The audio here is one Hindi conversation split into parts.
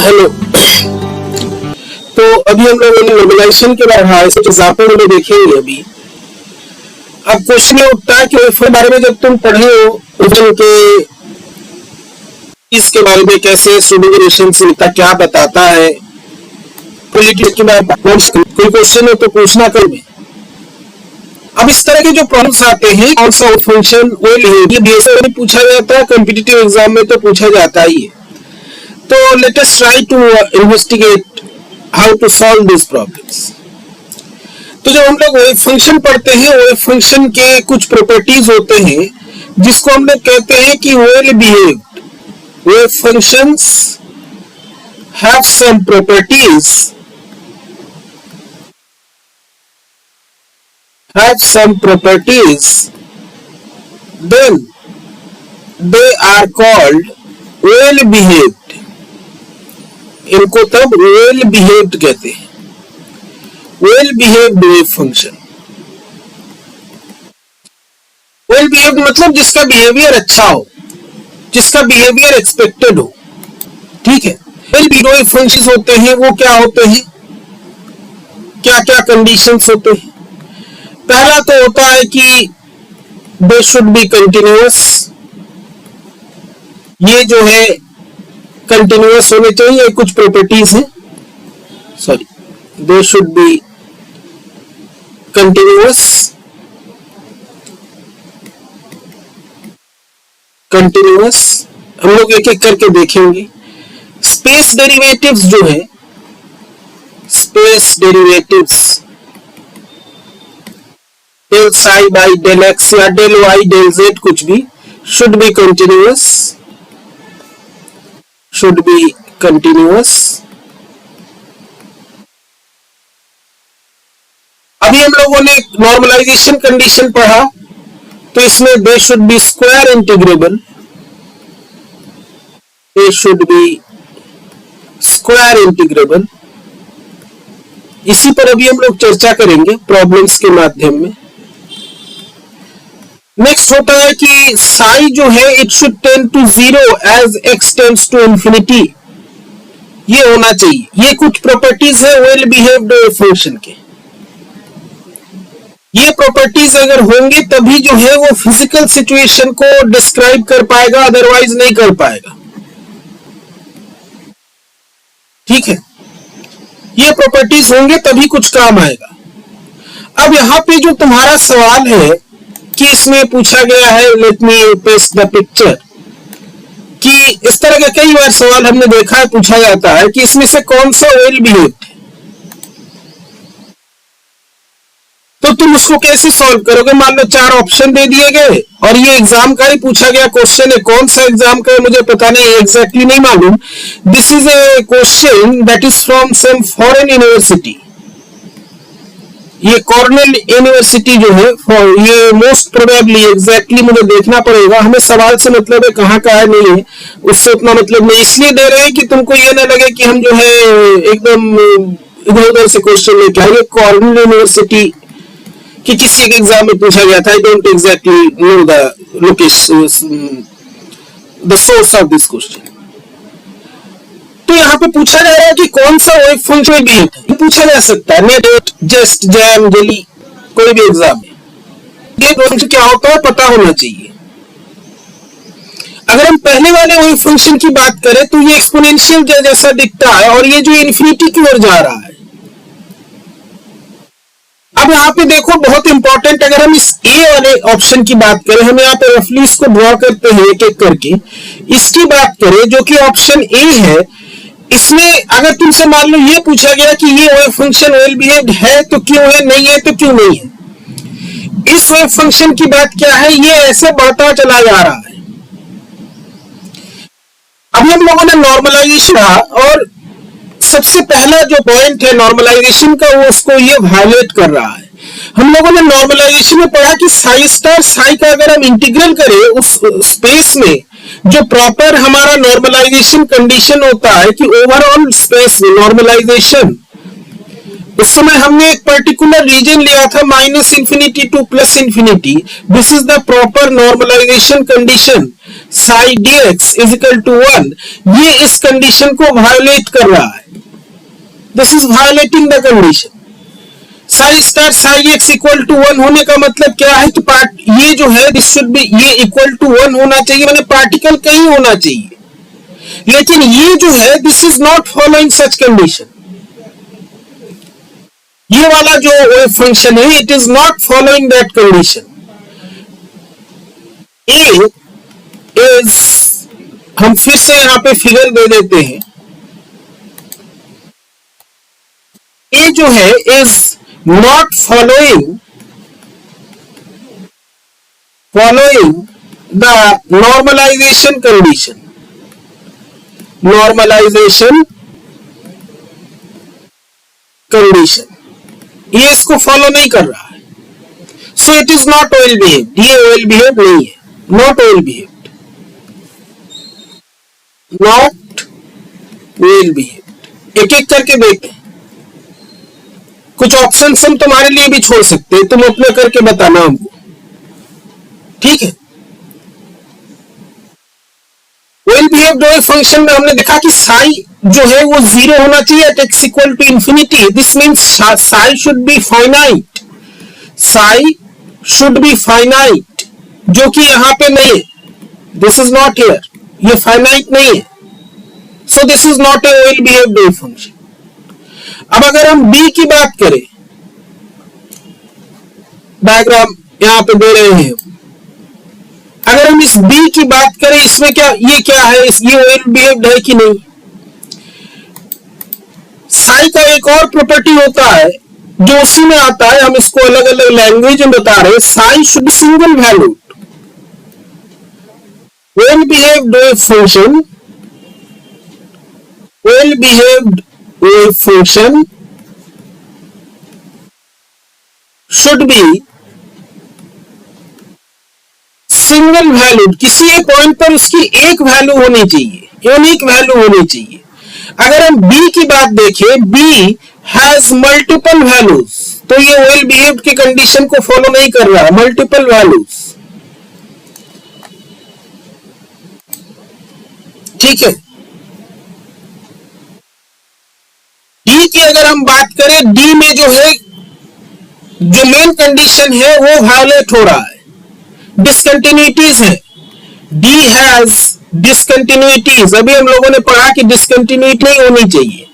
हेलो। तो अभी हम लोगों ने नॉर्मलाइजेशन के बारे में एग्जाम्पल में देखेंगे। अभी अब क्वेश्चन ये उठता है कि वेवफॉर्म बारे में जब तुम पढ़े हो के इसके बारे में कैसे स्टूडियो रिलेशनशिप क्या बताता है, पॉलिटिक्स के बारे में कोई क्वेश्चन है तो पूछना कर में। अब इस तरह के जो प्रॉब्लम्स आते हैं कौन सा फंक्शन ये बेसिकली पूछा जाता है, कॉम्पिटिटिव एग्जाम में तो पूछा जाता ही है। तो let us try to investigate how to solve this problems. तो जब हम लोग वेव फंक्शन पढ़ते हैं, वेव फंक्शन के कुछ प्रॉपर्टीज होते हैं जिसको हम लोग कहते हैं कि well behaved wave functions have some properties then they are called well behaved। इनको तब well behaved कहते हैं, well behaved wave function। well behaved मतलब जिसका बिहेवियर अच्छा हो, जिसका बिहेवियर एक्सपेक्टेड हो। ठीक है, well behaved wave functions होते हैं वो क्या होते हैं, क्या क्या कंडीशंस होते हैं। पहला तो होता है कि दे शुड बी कंटिन्यूअस। ये जो है कंटिन्यूअस होने चाहिए, कुछ प्रॉपर्टीज हैं। Sorry, they should be continuous. हम लोग एक एक करके देखेंगे। स्पेस डेरिवेटिव्स जो है, space derivatives del psi by del x या del y del z कुछ भी should be continuous, अभी हम लोगों ने नॉर्मलाइजेशन कंडीशन पढ़ा, तो इसमें they should be square integrable, इसी पर अभी हम लोग चर्चा करेंगे प्रॉब्लम्स के माध्यम में। नेक्स्ट होता है कि साई जो है it should tend to 0 as x tends to infinity. ये होना चाहिए। ये कुछ प्रॉपर्टीज है वेल बिहेव्ड फंक्शन के। ये प्रॉपर्टीज अगर होंगे तभी जो है वो फिजिकल सिचुएशन को डिस्क्राइब कर पाएगा, अदरवाइज नहीं कर पाएगा। ठीक है, ये प्रॉपर्टीज होंगे तभी कुछ काम आएगा। अब यहां पे जो तुम्हारा सवाल है कि इसमें पूछा गया है, let me paste the picture, कि इस तरह का कई बार सवाल हमने देखा है, पूछा जाता है कि इसमें से कौन सा वेल बिहेव्ड है। तो तुम उसको कैसे सॉल्व करोगे। मान लो 4 ऑप्शन दे दिए गए और ये एग्जाम का ही पूछा गया क्वेश्चन है। कौन सा एग्जाम का है मुझे पता नहीं, एग्जैक्टली नहीं मालूम। This is a question that is from some foreign university. ये कॉर्नेल यूनिवर्सिटी जो है, ये मोस्ट प्रोबेबली, एग्जैक्टली मुझे देखना पड़ेगा। हमें सवाल से मतलब है, कहाँ का है नहीं है उससे उतना मतलब नहीं। इसलिए दे रहे हैं कि तुमको ये ना लगे कि हम जो है एकदम इधर उधर से क्वेश्चन लेके आएंगे। कॉर्नेल यूनिवर्सिटी कि किसी एक एग्जाम में पूछा गया था। I don't exactly know the location, the source of this question. तो यहाँ पे पूछा जा रहा है कि कौन सा वेव फंक्शन भी पूछा जा सकता है। नेट, जेस्ट, जैम, जेली, कोई भी एग्जाम में ये फंक्शन क्या होता है पता होना चाहिए। अगर हम पहले वाले वेव फंक्शन की बात करें तो ये एक्सपोनेंशियल जैसा दिखता है और ये जो इन्फिनिटी की ओर जा रहा है। अब यहाँ पे देखो, बहुत इंपॉर्टेंट, अगर हम इस ए वाले ऑप्शन की बात करें, हम यहाँ पे रफली इसको ड्रॉ करते हैं एक एक करके। इसकी बात करें जो कि ऑप्शन ए है, इसमें अगर तुमसे मान लो ये पूछा गया कि ये वेव फंक्शन वेल बिहेव्ड है तो क्यों है, नहीं है तो क्यों नहीं है। इस वेव फंक्शन की बात क्या है, ये ऐसे बढ़ता चला जा रहा है। अभी हम लोगों ने नॉर्मलाइजेशन और सबसे पहला जो पॉइंट है नॉर्मलाइजेशन का, वो उसको ये वायलेट कर रहा है। हम लोगों ने नॉर्मलाइजेशन में पढ़ा कि साई स्टार साई का अगर हम इंटीग्रल करें उस स्पेस में, जो प्रॉपर हमारा नॉर्मलाइजेशन कंडीशन होता है कि ओवरऑल स्पेस में नॉर्मलाइजेशन, उस समय हमने एक पर्टिकुलर रीजन लिया था -∞ to +∞। This is the proper normalization condition. Psi dx is equal to 1, ये इस कंडीशन को वायोलेट कर रहा है. This is violating the condition. Psi star psi x equal to 1 होने का मतलब क्या है कि ये जो है दिस शुड बी, ये इक्वल टू 1 होना चाहिए, माने पार्टिकल कहीं होना चाहिए. लेकिन ये जो है this is not following such condition. ये वाला जो वेव फंक्शन है it is not following that condition. A is, हम फिर से यहां पे फिगर दे देते हैं. ए जो है is not following the normalization condition. Normalization condition ये इसको फॉलो नहीं कर रहा है. So it is not well behaved. ये वेल बिहेव्ड नहीं है. Not well behaved. Not well behaved. एक एक करके देखते हैं. कुछ ऑप्शंस हम तुम्हारे लिए भी छोड़ सकते हैं, तुम अपने करके बताना हमको. ठीक है. वेल बिहेव्ड वेव फंक्शन में हमने देखा कि साई जो है वो 0 होना चाहिए at x equal to infinity. This means psi should be finite. Psi should be finite, जो कि यहां पे नहीं है. This is not here. ये फाइनाइट नहीं है. So this is not a well behaved wave function. अब अगर हम b की बात करें, डायग्राम यहां पे दे रहे हैं. अगर हम इस b की बात करें, इसमें क्या है, ये वेल बिहेव्ड है कि नहीं. साई का एक और प्रॉपर्टी होता है जो उसी में आता है, हम इसको अलग अलग लैंग्वेज में बता रहे हैं. Sai should B single valued. Well behaved wave function, well behaved wave function should be single valued. किसी एक पॉइंट पर उसकी एक वैल्यू होनी चाहिए, यूनिक वैल्यू होनी चाहिए. अगर हम b की बात देखें, b हैज मल्टीपल वैल्यूज, तो ये वेल बिहेव्ड की कंडीशन को फॉलो नहीं कर रहा है. Multiple values. ठीक है. d की अगर हम बात करें, d में जो है जो मेन कंडीशन है वो वायोलेट हो रहा है. डिसकंटिन्यूटीज है. d has discontinuities. अभी हम लोगों ने पढ़ा कि डिसकंटिन्यूटी नहीं होनी चाहिए.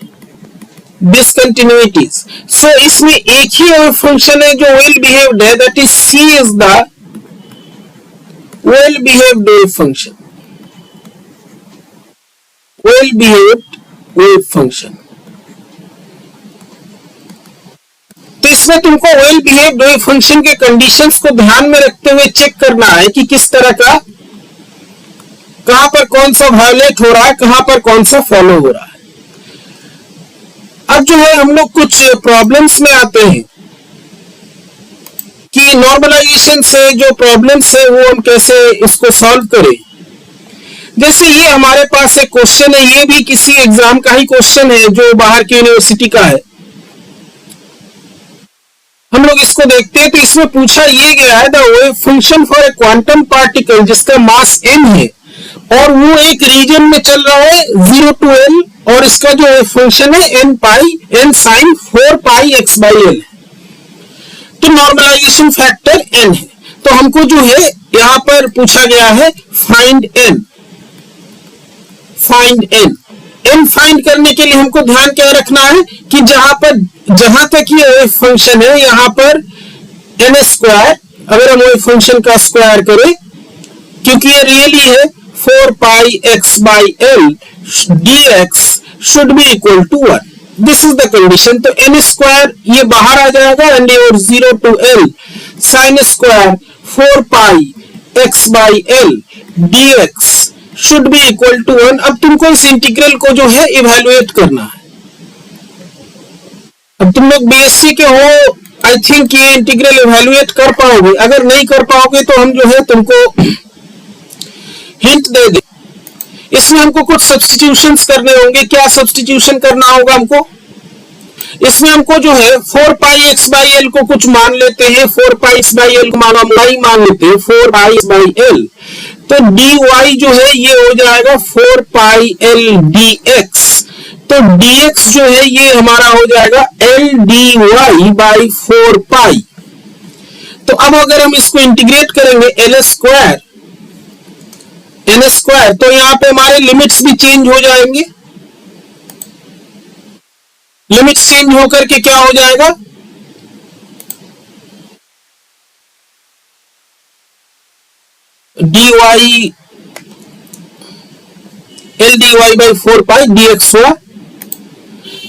डिसकंटिन्यूटीज. सो इसमें एक ही वेव फंक्शन है जो वेल बिहेव्ड है, that is c is the well behaved wave function. Well behaved wave function. तो इसमें तुमको वेल बिहेव्ड वेव फंक्शन के कंडीशंस को ध्यान में रखते हुए चेक करना है कि किस तरह का, कहां पर कौन सा वायोलेट हो रहा है, कहां पर कौन सा फॉलो हो रहा है. अब जो है हम लोग कुछ प्रॉब्लम्स में आते हैं कि नॉर्मलाइजेशन से जो प्रॉब्लम्स है वो हम कैसे इसको सॉल्व करें. जैसे ये हमारे पास एक क्वेश्चन है, ये भी किसी एग्जाम का ही क्वेश्चन है जो बाहर की यूनिवर्सिटी का है. हम लोग इसको देखते हैं. तो इसमें पूछा ये गया है the wave function for a quantum particle जिसका मास m है और वो एक रीजन में चल रहा है 0 to l, और इसका जो वेव फंक्शन है n sin 4 pi x by l. तो नॉर्मलाइजेशन फैक्टर n है. तो हमको जो है यहां पर पूछा गया है find n. Find n. n find करने के लिए हमको ध्यान क्या रखना है कि जहां तक ये वेव फंक्शन है यहां पर n स्क्वायर, अगर हम वेव फंक्शन का स्क्वायर करें, क्योंकि ये रियली है 4 pi x by l dx should be equal to 1. This is the condition. तो n स्क्वायर ये बाहर आ जाएगा and your 0 to l sin square 4 pi x by l dx should be equal to 1. अब तुमको इस इंटीग्रल को जो है इवैल्यूएट करना है. अब तुम लोग बीएससी के हो, आई थिंक ये इंटीग्रल इवैल्यूएट कर पाओगे. अगर नहीं कर पाओगे तो हम जो है तुमको हिंट दे दे. इसमें हमको कुछ सब्स्टिट्यूशंस करने होंगे. क्या सब्स्टिट्यूशन करना होगा हमको? इसमें हमको जो है 4 pi x by l को कुछ मान लेते हैं. 4 pi x by l को मान लेते हैं 4 pi x by l. तो dy जो है ये हो जाएगा 4 पाई l dx। तो dx जो है ये हमारा हो जाएगा l dy बाई 4 पाई। तो अब अगर हम इसको इंटीग्रेट करेंगे एल स्क्वायर तो यहां पे हमारे लिमिट्स भी चेंज हो जाएंगे। लिमिट्स चेंज होकर के क्या हो जाएगा, dy L dy by 4 pi dx हुआ।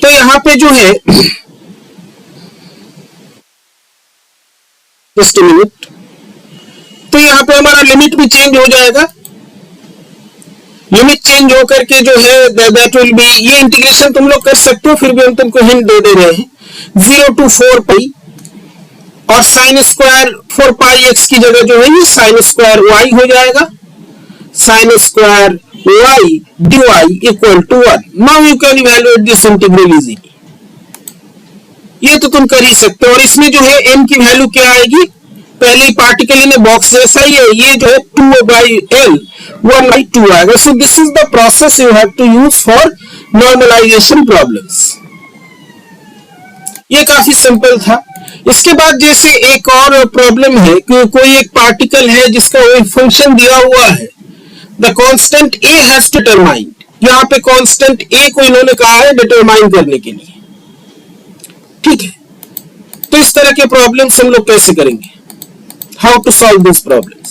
तो यहां पे जो है जस्ट मिनट, तो यहां पे हमारा लिमिट भी चेंज हो जाएगा। लिमिट चेंज होकर के जो है दैट विल बी, ये इंटीग्रेशन तुम लोग कर सकते हो, फिर भी हम तुमको हिंट दे रहे हैं, 0 to 4 पाई और साइन स्क्वायर 4 पाई x की जगह जो है ये साइन स्क्वायर y हो जाएगा। Sine square y dy equal to 1। Now you can evaluate this integral easily, ये तो तुम कर ही सकते हो। और इसमें जो है m की वैल्यू क्या आएगी, पहले पार्टिकल इन बॉक्स जैसा ही है, ये जो है 2 बाई l 1 by 2 आएगा। So this is the process you have to use for normalization problems. ये काफी सिंपल था। इसके बाद जैसे एक और प्रॉब्लम है कि कोई एक पार्टिकल है जिसका वेव फंक्शन दिया हुआ है, the constant a has to determine. यहाँ पे कांस्टेंट a को इन्होंने कहा है डिटरमाइन करने के लिए, ठीक है। तो इस तरह के प्रॉब्लम्स हम लोग कैसे करेंगे, how to solve this problems.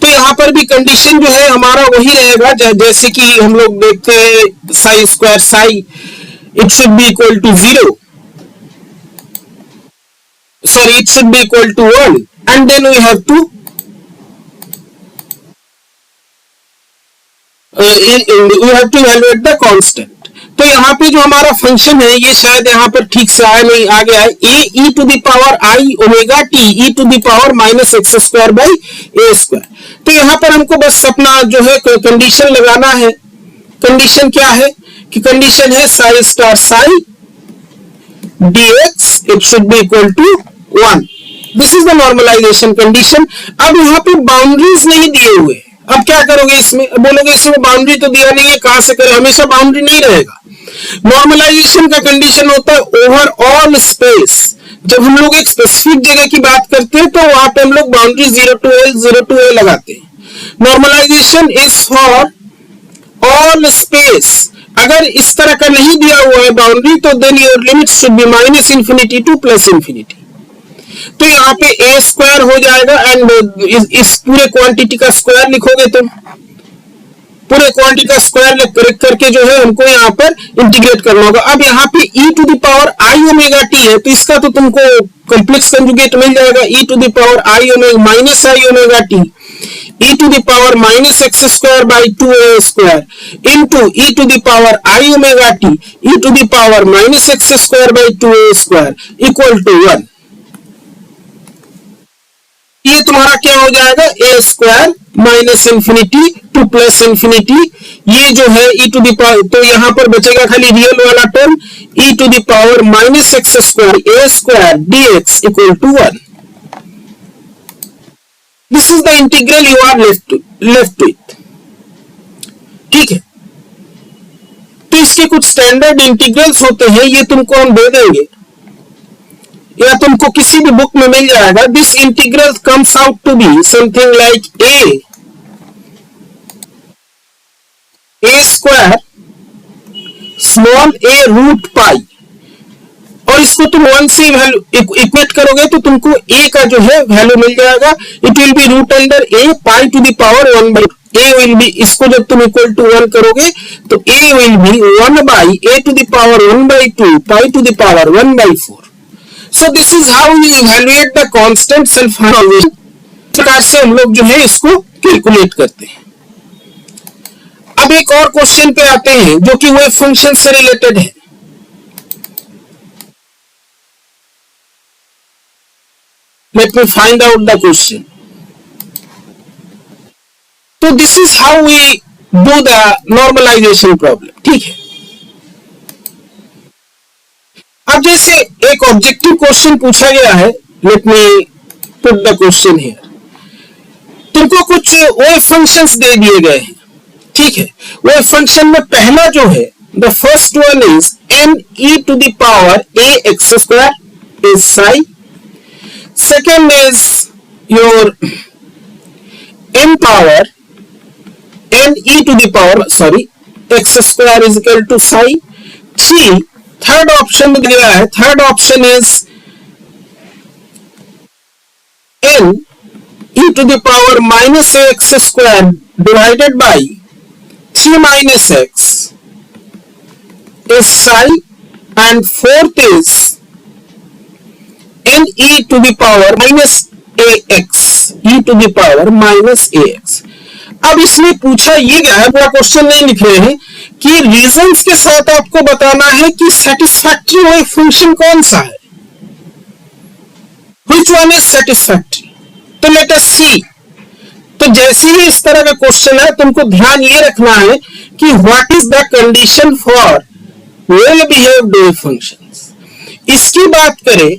तो यहाँ पर भी कंडीशन जो है हमारा वही रहेगा जैसे कि हम लोग देखते हैं psi square psi, it should be equal to 0, sorry it should be equal to 1 and then we have to evaluate the constant। तो यहाँ पे जो हमारा फंक्शन है ये शायद यहाँ पर ठीक से आया नहीं, आ गया है a e to the power i omega t e to the power minus x square by A square. तो यहाँ पर हमको बस अपना जो है कंडीशन लगाना है। कंडीशन क्या है कि कंडीशन है psi star psi dx it should be equal to 1। This is the normalization condition. अब यहाँ पे बाउंड्रीज नहीं दिए हुए, अब क्या करोगे इसमें, बोलोगे इसमें बाउंड्री तो दिया नहीं है, कहां से करें, हमेशा बाउंड्री नहीं रहेगा। नॉर्मलाइजेशन का कंडीशन होता है ओवरऑल स्पेस। जब हम लोग एक स्पेसिफिक जगह की बात करते हैं तो वहां पे हम लोग बाउंड्री 0 to a लगाते हैं। Normalization is for all space. अगर इस तरह का नहीं दिया हुआ है बाउंड्री तो then your limit should be minus infinity to plus infinity. तो यहाँ पे a स्क्वायर हो जाएगा एंड इस पूरे क्वांटिटी का स्क्वायर लिखोगे तुम, पूरे क्वांटिटी का स्क्वायर करेक्ट करके जो है हमको यहाँ पर इंटीग्रेट करना होगा। अब यहाँ पे e to the power i omega t है तो इसका तो तुमको कॉम्प्लेक्स कंजुगेट मिल जाएगा, e to the power i omega minus i omega t e to the power minus x square by 2a square into e to the power I omega t e to the power minus x square by 2a square equal to 1। ये तुम्हारा क्या हो जाएगा, a square minus infinity to plus infinity, ये जो है e टू द पावर, तो यहां पर बचेगा खाली रियल वाला term e to the power minus x square a square dx equal to 1। This is the integral you are left with, ठीक है। तो इसके कुछ स्टैंडर्ड इंटीग्रल्स होते हैं, ये तुमको हम दे देंगे या तुमको किसी भी बुक में मिल जाएगा। This integral comes out to be something like a square small a root pi, और इसको तुम 1 से इक्वेट करोगे तो तुमको a का जो है वैल्यू मिल जाएगा। It will be root under a pi to the power 1 by a will be, इसको जब तुम इक्वल टू 1 करोगे तो a will be 1 by a to the power 1 by 2 pi to the power 1 by 4। So this is how you evaluate the constant self harmonic. इस प्रकार से हम लोग जो है इसको कैलकुलेट करते हैं। अब एक और क्वेश्चन पे आते हैं जो कि वेव फंक्शन से रिलेटेड है। Let me find out the question. So this is how we do the normalization problem, ठीक है। अब जैसे एक ऑब्जेक्टिव क्वेश्चन पूछा गया है, let me put the question here। तुमको कुछ वो फंक्शंस दे दिए गए हैं, ठीक है। वो फंक्शन में पहला जो है, the first one is n e to the power a x square is psi. Second is your n power n e to the power x square is equal to psi. Third option में दिया है, third option is n e to the power minus ax square divided by 3 minus x is psi, and fourth is n e to the power minus ax, e to the power minus ax. अब इसमें पूछा ये गया है, पूरा क्वेश्चन नहीं लिख रहे हैं, कि रीजंस के साथ आपको बताना है कि सेटिस्फैक्टरी वो फंक्शन कौन सा है, which one is satisfactory. तो लेट अस सी। तो जैसे ही इस तरह का क्वेश्चन है, तुमको ध्यान ये रखना है कि what is the condition for well behaved wave functions. इसकी बात करें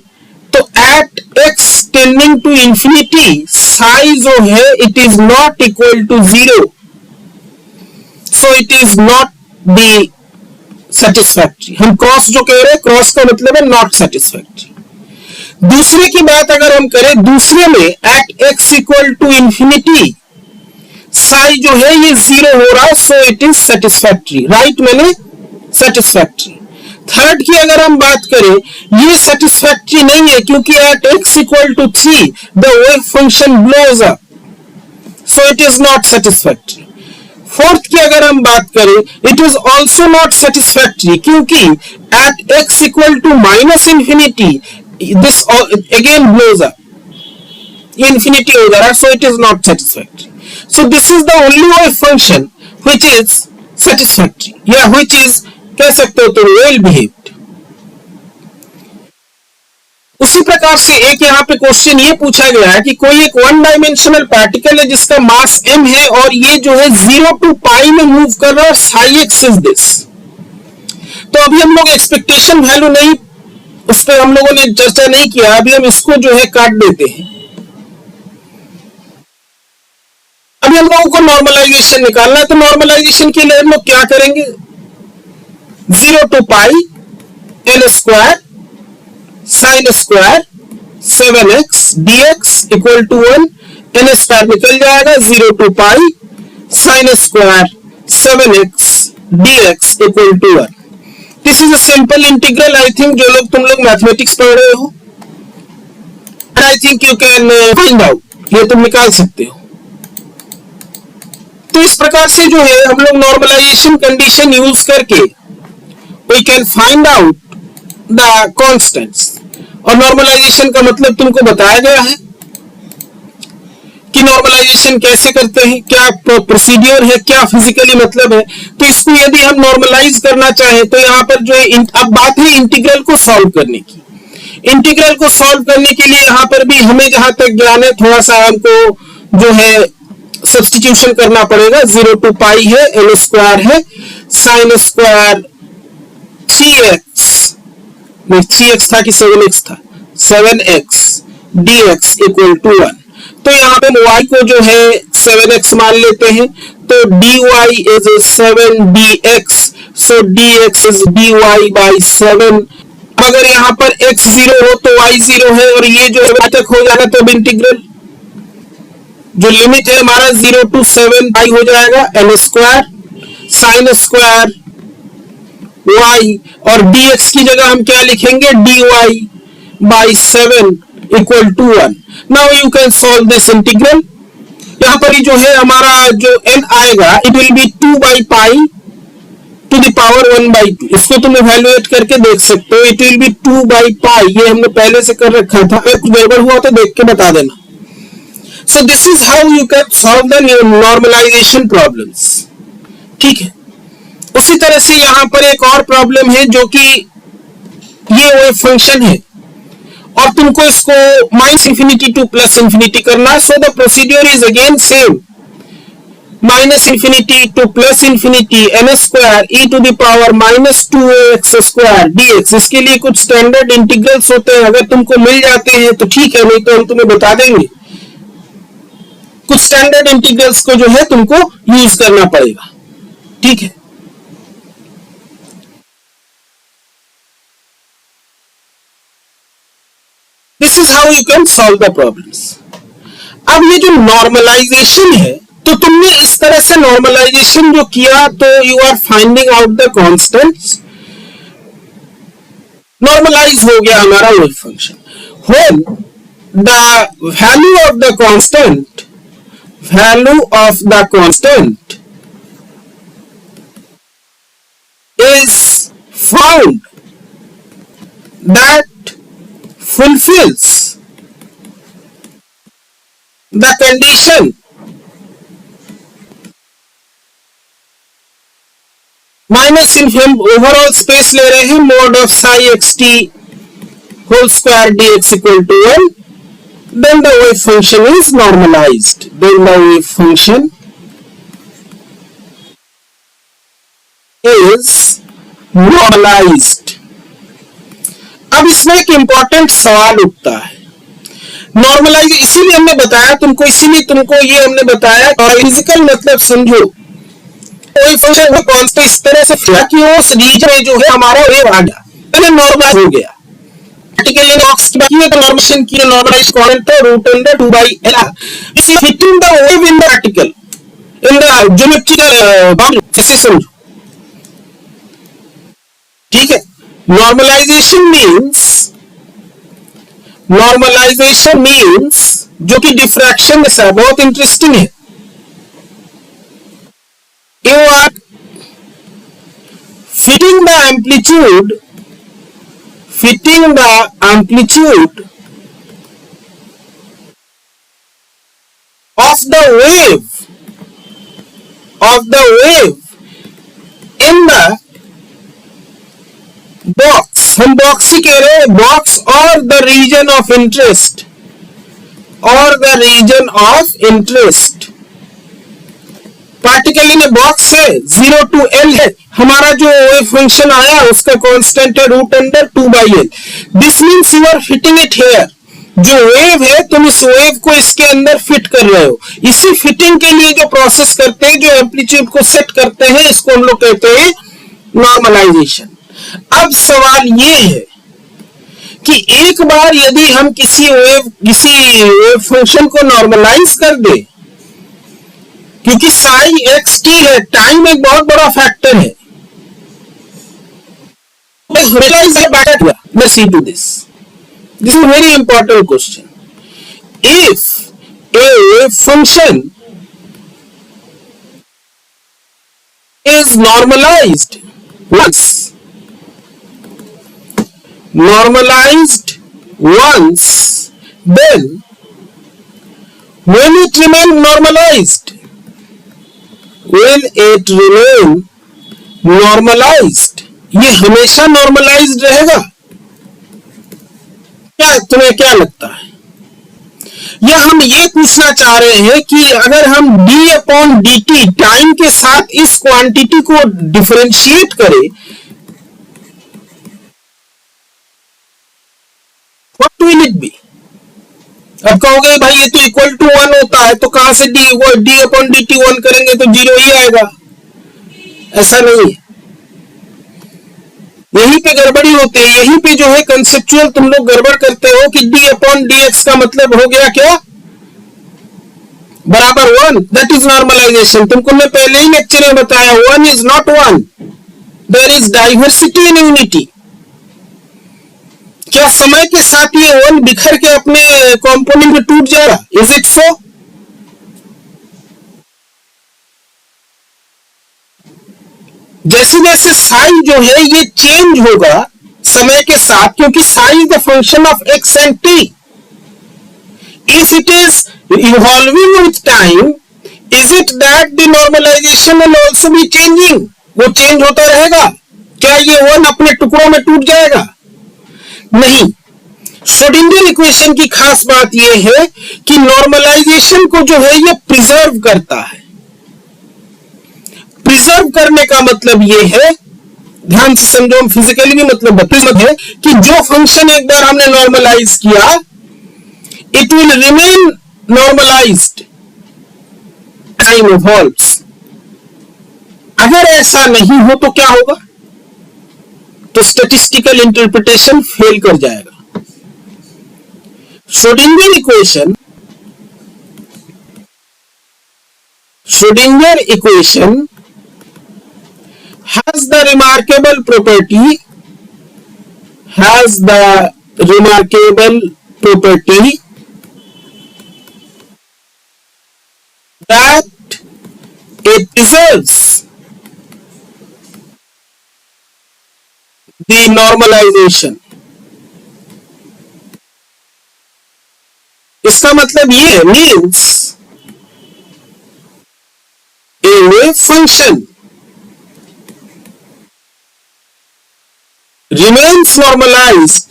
तो at x tending to infinity psi जो है it is not equal to 0, so it is not be satisfactory. हम क्रॉस जो कह रहे हैं, क्रॉस का मतलब है नॉट सेटिस्फैक्टरी। दूसरे की बात अगर हम करें, दूसरे में at x equal to infinity psi जो है ये 0 हो रहा है, so it is satisfactory, right, मैंने सेटिस्फैक्टरी। थर्ड की अगर हम बात करें, ये सेटिस्फैक्टरी नहीं है क्योंकि at x equal to 3 the wave function blows up, so it is not satisfactory. Fourth की अगर हम बात करें, it is also not satisfactory क्योंकि at x equal to minus infinity this again blows up, infinity हो जा रहा है, so it is not satisfactory. So this is the only wave function which is satisfactory, या व्हिच इज कह सकते हो तो वेल बिहेव्ड। उसी प्रकार से एक यहाँ पे क्वेश्चन ये पूछा गया है कि कोई एक वन डायमेंशनल पार्टिकल है जिसका मास m है और ये जो है 0 to पाई में मूव कर रहा है, साई एक्स इज दिस। तो अभी हम लोग एक्सपेक्टेशन वैल्यू नहीं, उस पर हम लोगों ने चर्चा नहीं किया, अभी हम इसको जो है काट देते हैं। अभी हम लोगों को नॉर्मलाइजेशन निकालना है, तो नॉर्मलाइजेशन के लिए हम लोग क्या करेंगे, 0 to pi n square sine square 7x dx equal to 1, n square निकल जाएगा, 0 to pi sine square 7x dx equal to 1। This is a simple integral. I think जो लोग तुम लोग मैथमेटिक्स पढ़ रहे हो, I think you can find out, ये तुम निकाल सकते हो। तो इस प्रकार से जो है हम लोग नॉर्मलाइजेशन कंडीशन यूज करके we can find out the constants। और नॉर्मलाइजेशन का मतलब तुमको बताया गया है कि नॉर्मलाइजेशन कैसे करते हैं, क्या प्रोसीड्यूर है, क्या फिजिकली मतलब है। तो इसको यदि हम नॉर्मलाइज करना चाहें तो यहाँ पर जो है, अब बात है इंटीग्रल को सॉल्व करने की। इंटीग्रल को सॉल्व करने के लिए यहाँ पर भी हमें जहां तक ज्ञान है, थोड़ा सा हमको जो है सब्स्टिट्यूशन करना पड़ेगा। 0 to पाई है, n स्क्वायर है, साइन स्क्वायर 3x था कि 7x था, 7x dx इक्वल टू 1। तो यहाँ पे y को जो है 7x मान लेते हैं, तो dy is 7dx, so dx is dy by 7। अगर यहाँ पर x 0 हो तो y 0 है, और ये जो है तक हो जाएगा, तो इंटीग्रल जो लिमिट है हमारा 0 to 7 पाई हो जाएगा, n square sine square y, और dx की जगह हम क्या लिखेंगे, dy by 7 equal to 1। Now you can solve this integral. यहाँ पर जो है हमारा जो n आएगा, it will be 2 by pi to the power 1 by 2। इसको तुम इवैल्यूएट करके देख सकते हो, इट विल बी 2 by पाई। ये हमने पहले से कर रखा था, कुछ गड़बड़ हुआ तो देख के बता देना। So this is how you can solve the normalization problems, ठीक है। उसी तरह से यहाँ पर एक और प्रॉब्लम है, जो कि ये वेव फंक्शन है और तुमको इसको minus infinity to plus infinity करना है। So the procedure is again same, minus infinity to plus infinity n square e to the power minus 2x square dx। इसके लिए कुछ स्टैंडर्ड इंटीग्रल्स होते हैं, अगर तुमको मिल जाते हैं तो ठीक है, नहीं तो हम तुम्हें बता देंगे। कुछ स्टैंडर्ड इंटीग्रल्स को जो है तुमको यूज करना पड़ेगा, ठीक है। This is how you can solve the problems. अब ये जो नॉर्मलाइजेशन है, तो तुमने इस तरह से नॉर्मलाइजेशन जो किया, तो you are finding out the constants, normalize हो गया हमारा wave function. When the value of the constant, value of the constant is found that fulfills the condition minus इन हम ओवरऑल स्पेस ले रहे हैं, mod of psi xt whole square dx equal to 1, then the wave function is normalized. Then the wave function is normalized. अब इसमें एक इंपॉर्टेंट सवाल उठता है, नॉर्मलाइज इसीलिए हमने बताया तुमको, इसीलिए तुमको ये हमने बताया फिजिकल मतलब समझो, कोई फंक्शन कांस्टेंट इस तरह से कि उस रीजन में जो है हमारा वेव आ गया, पहले नॉर्मलाइज हो गया। बॉक्स की नॉर्मेशन की नॉर्मलाइज कॉन्स्टेंट है रूट अंडर 2/l, इसी fitting the wave in the particle in the geometrical boundary, ऐसे समझो, ठीक है। नॉर्मलाइजेशन मींस जो कि डिफ्रैक्शन में है, बहुत इंटरेस्टिंग है। You are fitting the amplitude of the wave in the box, हम बॉक्स ही कह रहे हैं, बॉक्स और the region of interest, particle in box है, 0 to l है, हमारा जो वेव फंक्शन आया उसका कांस्टेंट है root under 2/l। This means you are fitting it here, जो वेव है तुम इस वेव को इसके अंदर फिट कर रहे हो। इसी फिटिंग के लिए जो प्रोसेस करते हैं, जो एम्पलीट्यूड को सेट करते हैं, इसको हम लोग कहते हैं नॉर्मलाइजेशन। अब सवाल ये है कि एक बार यदि हम किसी वेव फंक्शन को नॉर्मलाइज कर दे, क्योंकि साई एक्स टी है, टाइम एक बहुत बड़ा फैक्टर है, let's see to this. This is a very important question. If a wave function is normalized once, then will it remain normalized? ये हमेशा नॉर्मलाइज्ड रहेगा क्या? तुम्हें क्या लगता है? या हम ये पूछना चाह रहे हैं कि अगर हम d/dt टाइम के साथ इस क्वांटिटी को डिफरेंशिएट करें, व्हाट विल इट बी? अब कहोगे भाई ये तो इक्वल टू 1 होता है, तो कहां से d/dt 1 करेंगे तो 0 ही आएगा। ऐसा नहीं है, यहीं पे गड़बड़ी होती है, यहीं पे जो है कंसेप्चुअल तुम लोग गड़बड़ करते हो कि d/dx का मतलब हो गया क्या? बराबर 1, दैट इज नॉर्मलाइजेशन। तुमको मैं पहले ही लेक्चर में बताया, 1 is not 1, there is diversity in unity. क्या समय के साथ ये 1 बिखर के अपने कंपोनेंट में टूट जाएगा? Is it so? जैसे जैसे साई जो है ये चेंज होगा समय के साथ, क्योंकि psi is the function of x and t. If it is evolving with time, is it that the normalization will also be changing? वो चेंज होता रहेगा क्या? ये 1 अपने टुकड़ों में टूट जाएगा? नहीं। श्रोडिंगर इक्वेशन की खास बात यह है कि नॉर्मलाइजेशन को जो है ये प्रिजर्व करता है। प्रिजर्व करने का मतलब ये है, ध्यान से समझो, हम फिजिकली भी मतलब है कि जो फंक्शन एक बार हमने नॉर्मलाइज किया, it will remain normalized time evolves. अगर ऐसा नहीं हो तो क्या होगा? तो स्टैटिस्टिकल इंटरप्रिटेशन फेल कर जाएगा। Schrodinger equation has the remarkable property that it preserves the normalization। इसका मतलब ये means a function remains normalized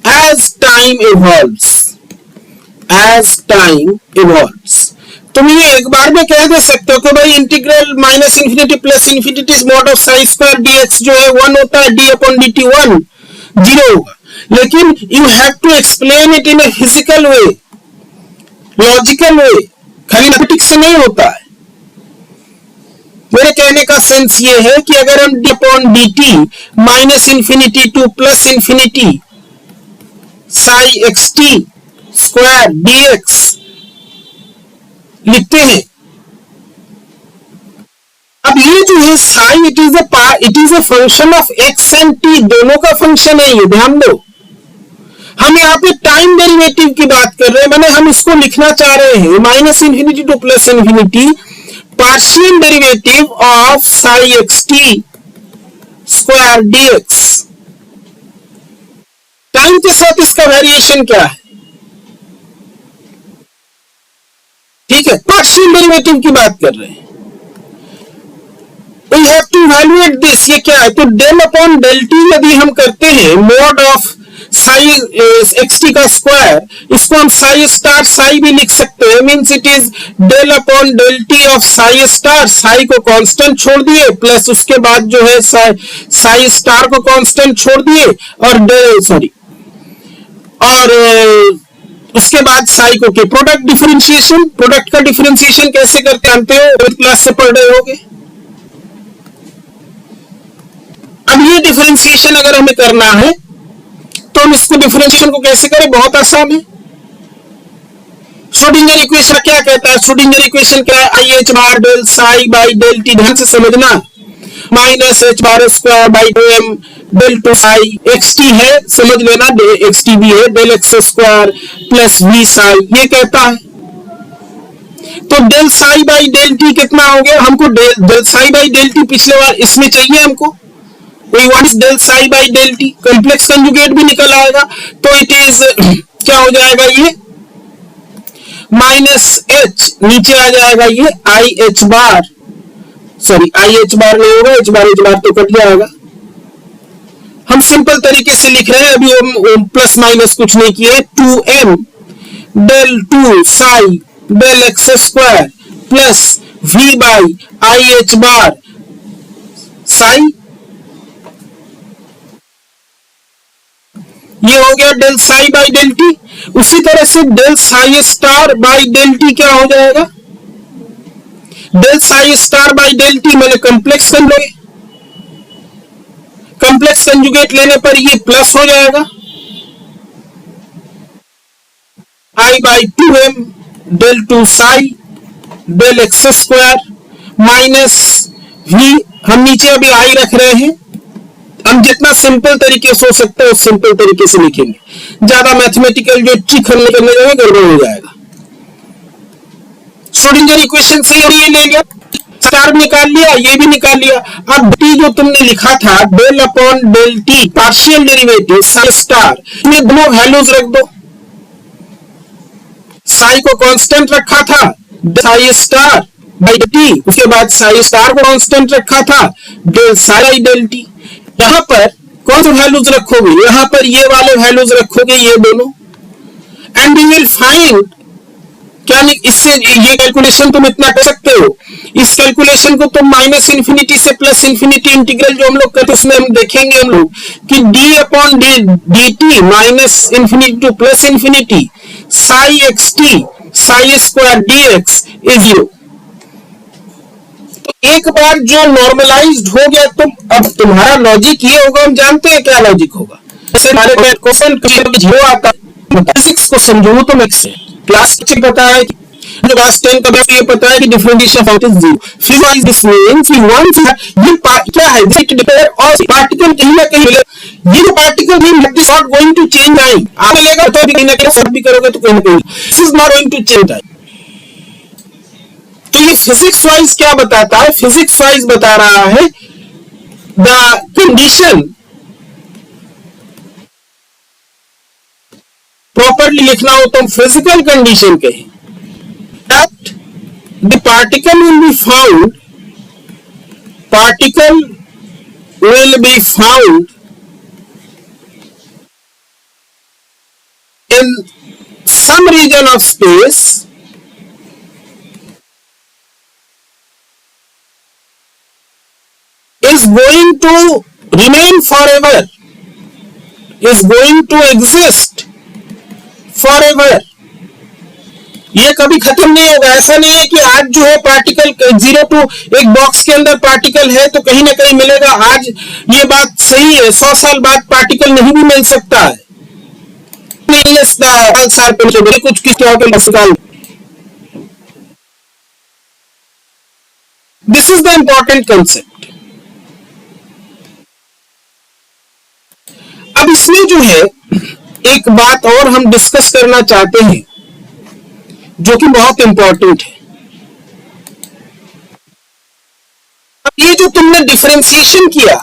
as time evolves। तुम ये एक बार में कह दे सकते हो कि भाई integral minus infinity plus infinity mod of psi square dx जो है 1 होता है, d अपॉन dt 1 0 होगा। लेकिन you have to explain it in a physical way, logical way, खाली मैथमेटिक्स से नहीं होता है। मेरे कहने का सेंस ये है कि अगर हम d upon dt minus infinity to plus infinity Sai xt square dx लिखते हैं, अब ये जो है Sai it is a function of x and t, दोनों का फंक्शन है, ये ध्यान दो। हम यहाँ पे टाइम डेरिवेटिव की बात कर रहे हैं, मैंने हम इसको लिखना चाह रहे हैं minus infinity to plus infinity partial derivative of psi xt square dx। Time के साथ इसका वेरिएशन क्या है? ठीक है, पार्शियल डेरिवेटिव की बात कर रहे हैं। We have to evaluate this, ये क्या है? तो डेल अपॉन डेल टी यदि हम करते हैं मॉड ऑफ साई xt का स्क्वायर, इसको हम साई स्टार साई भी लिख सकते हैं, means it is del upon del t of psi star, psi को कांस्टेंट छोड़ दिए प्लस उसके बाद जो है साई स्टार को कांस्टेंट छोड़ दिए और उसके बाद साई को के प्रोडक्ट का डिफरेंशिएशन कैसे करते जानते हो, क्लास से पढ़ रहे होगे। अब ये डिफरेंशिएशन अगर हमें करना है तो हम इसको डिफरेंशिएशन को कैसे करें? बहुत आसान है। श्रोडिंगर इक्वेशन क्या कहता है? श्रोडिंगर इक्वेशन क्या है? I h bar del psi by del t, ध्यान से समझना, minus h bar square by m del two psi x t है, समझ लेना एक्स टी भी है, del x square plus v psi, ये कहता है। तो del psi by del t कितना हो गया? हमको del psi by del t पिछले बार इसमें चाहिए हमको, we want del psi by del t, complex conjugate भी निकल आएगा, तो इट इज क्या हो जाएगा? ये माइनस एच, नीचे आ जाएगा ये i h bar, sorry i h bar नहीं होगा, एच बार तो कट जाएगा। हम सिंपल तरीके से लिख रहे हैं, अभी हम प्लस माइनस कुछ नहीं किए, 2m del 2 psi del x square plus v by i h bar psi, ये हो गया del psi by del t. उसी तरह से del psi star by del t क्या हो जाएगा? Del psi star by del t मैंने कॉम्प्लेक्स कंजुगेट लेने पर ये प्लस हो जाएगा, i by 2m del 2 psi del x square minus v, हम नीचे अभी आई रख रहे हैं, हम जितना सिंपल तरीके से हो सकता है उस सिंपल तरीके से लिखेंगे, ज्यादा मैथमेटिकल जो ट्रिक हमने करने जाएगा गड़बड़ हो जाएगा। श्रोडिंगर इक्वेशन से ये ले लिया, स्टार निकाल लिया, ये भी निकाल लिया। अब टी जो तुमने लिखा था del upon del t partial derivative psi star, में दोनों वैल्यूज रख दो, साई को कांस्टेंट रखा था साई स्टार बाई टी, उसके बाद साई स्टार को कांस्टेंट रखा था डेल साई डेल टी। यहां पर कौन से वैल्यूज रखोगे? यहां पर ये वाले वैल्यूज रखोगे, ये दोनों, एंड यू विल फाइंड क्या इससे ये कैलकुलेशन तुम इतना कर सकते हो इस कैलकुलेशन को तुम माइनस इन्फिनिटी से प्लस इन्फिनिटी इंटीग्रल जो हम लोग करते हैं उसमें हम देखेंगे हम लोग कि D upon D T minus infinity two plus infinity Sai x T Sai square D x is 0। तो एक बार जो नॉर्मलाइज्ड हो गया तो अब तुम्हारा लॉजिक ये होगा, हम जानते हैं क्या लॉजिक होगा। जैसे हमारे क्वेश्चन जीरो आता है फिजिक्स को समझो तो मैक्स क्लास पता है जो क्लास 10 का ये पता है कि डिफरेंशिएशन ऑफ इज 0। फिर दिस मींस वी वांट ये क्या है इट डिपेंड और पार्टिकल कहीं ना कहीं ये जो पार्टिकल भी this not going to change time आप लेगा तो भी कहीं ना कहीं सॉल्व भी करोगे तो कहीं ना कहीं this is not going to change time. तो ये फिजिक्स वाइज क्या बताता है, फिजिक्स वाइज बता रहा है द कंडीशन प्रॉपरली लिखना हो तो फिजिकल कंडीशन कहें that the particle will be found in some region of space is going to remain forever, is going to exist forever। ये कभी खत्म नहीं होगा। ऐसा नहीं है कि आज जो है पार्टिकल 0 टू एक बॉक्स के अंदर पार्टिकल है तो कहीं ना कहीं मिलेगा, आज ये बात सही है 100 साल बाद पार्टिकल नहीं भी मिल सकता है। कुछ this is the important concept. अब इसमें जो है एक बात और हम डिस्कस करना चाहते हैं जो कि बहुत इंपॉर्टेंट है। अब ये जो तुमने डिफरेंशिएशन किया,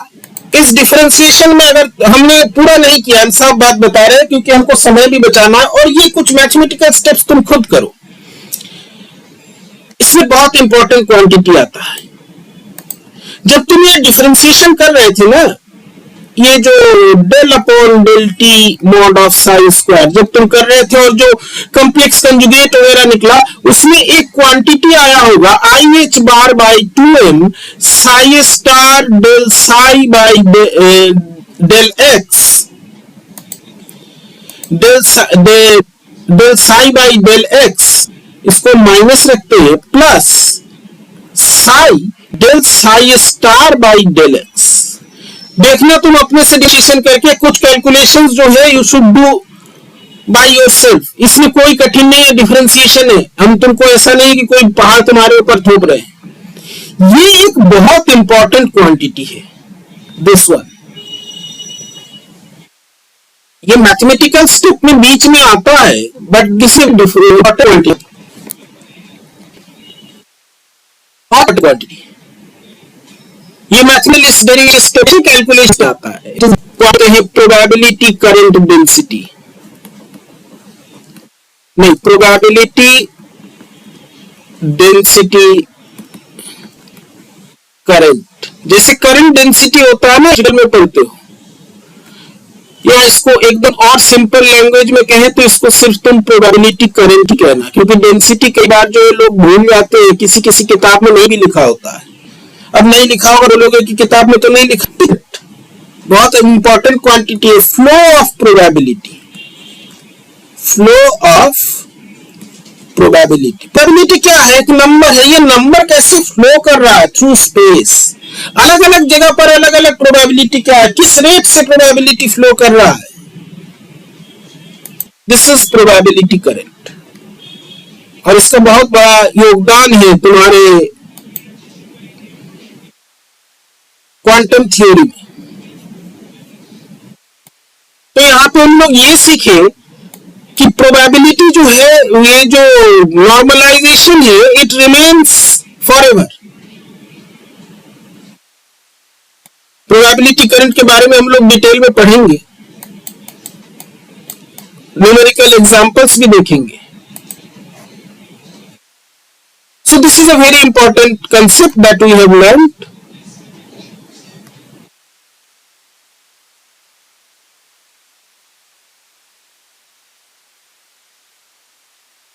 इस डिफरेंशिएशन में अगर हमने पूरा नहीं किया, हम सब बात बता रहे हैं क्योंकि हमको समय भी बचाना है और ये कुछ मैथमेटिकल स्टेप्स तुम खुद करो। इसमें बहुत इंपॉर्टेंट क्वांटिटी आता है। जब तुम ये डिफरेंशिएशन कर रहे थे ना, ये जो del upon del t mod of psi square जब तुम कर रहे थे और जो कॉम्प्लेक्स कंजुगेट वगैरह निकला उसमें एक क्वांटिटी आया होगा i h bar by 2m psi star del psi by del x del psi by del x, इसको माइनस रखते हैं, plus psi del psi star by del x. देखना तुम अपने से डिसीजन करके कुछ कैलकुलेशंस जो है you should do by yourself. इसमें कोई कठिन नहीं है, डिफरेंशिएशन है। हम तुमको ऐसा नहीं कि कोई पहाड़ तुम्हारे ऊपर थोप रहे हैं। ये एक बहुत इंपॉर्टेंट क्वांटिटी है दिस वन। ये मैथमेटिकल स्टेप में बीच में आता है but this is important quantity. ये मैथमेटिक्स डेरिवेटिव कैलकुलेशन आता है। कहते हैं प्रोबेबिलिटी करंट डेंसिटी, नहीं प्रोबेबिलिटी डेंसिटी करंट। जैसे करंट डेंसिटी होता है ना, में पढ़ते हो, या इसको एकदम और सिंपल लैंग्वेज में कहें तो इसको सिर्फ तुम प्रोबेबिलिटी करंट ही कहना, क्योंकि डेंसिटी कई बार जो लोग भूल जाते हैं, किसी किसी किताब में नहीं भी लिखा होता है। अब नहीं लिखा होगा बोलोगे कि किताब में तो नहीं लिखा। बहुत इंपॉर्टेंट क्वांटिटी है flow of probability, flow of probability. Probability क्या है? एक नंबर है, ये नंबर कैसे फ्लो कर रहा है थ्रू स्पेस, अलग अलग जगह पर अलग अलग प्रोबेबिलिटी क्या है, किस रेट से प्रोबेबिलिटी फ्लो कर रहा है, दिस इज प्रोबेबिलिटी करंट। और इसका बहुत बड़ा योगदान है तुम्हारे क्वांटम थ्योरी में। तो यहां पे हम लोग ये सीखे कि प्रोबेबिलिटी जो है, ये जो नॉर्मलाइजेशन है, it remains forever. Probability current के बारे में हम लोग डिटेल में पढ़ेंगे, न्यूमेरिकल एग्जांपल्स भी देखेंगे। So this is a very important concept that we have learned.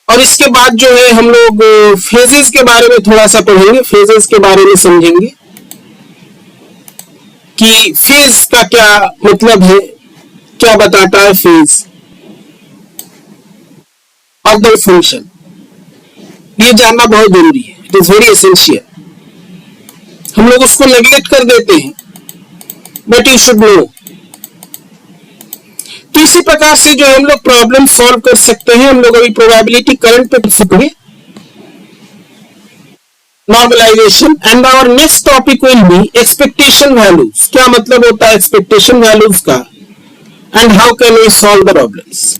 और इस इसके बाद जो है हम लोग फेजेस के बारे में थोड़ा सा पढ़ेंगे, फेजेस के बारे में समझेंगे कि फेज का क्या मतलब है, क्या बताता है फेज ऑफ द फंक्शन। ये जानना बहुत जरूरी है, इट इज वेरी एसेंशियल। हम लोग उसको नेग्लेक्ट कर देते हैं, बट यू शुड नो। तो इसी प्रकार से जो हम लोग प्रॉब्लम सॉल्व कर सकते हैं। हम लोग अभी प्रोबेबिलिटी करंट पे सीखेंगे, normalization, and our next topic will be expectation values. क्या मतलब होता है एक्सपेक्टेशन वैल्यूज का, and how can we solve the problems.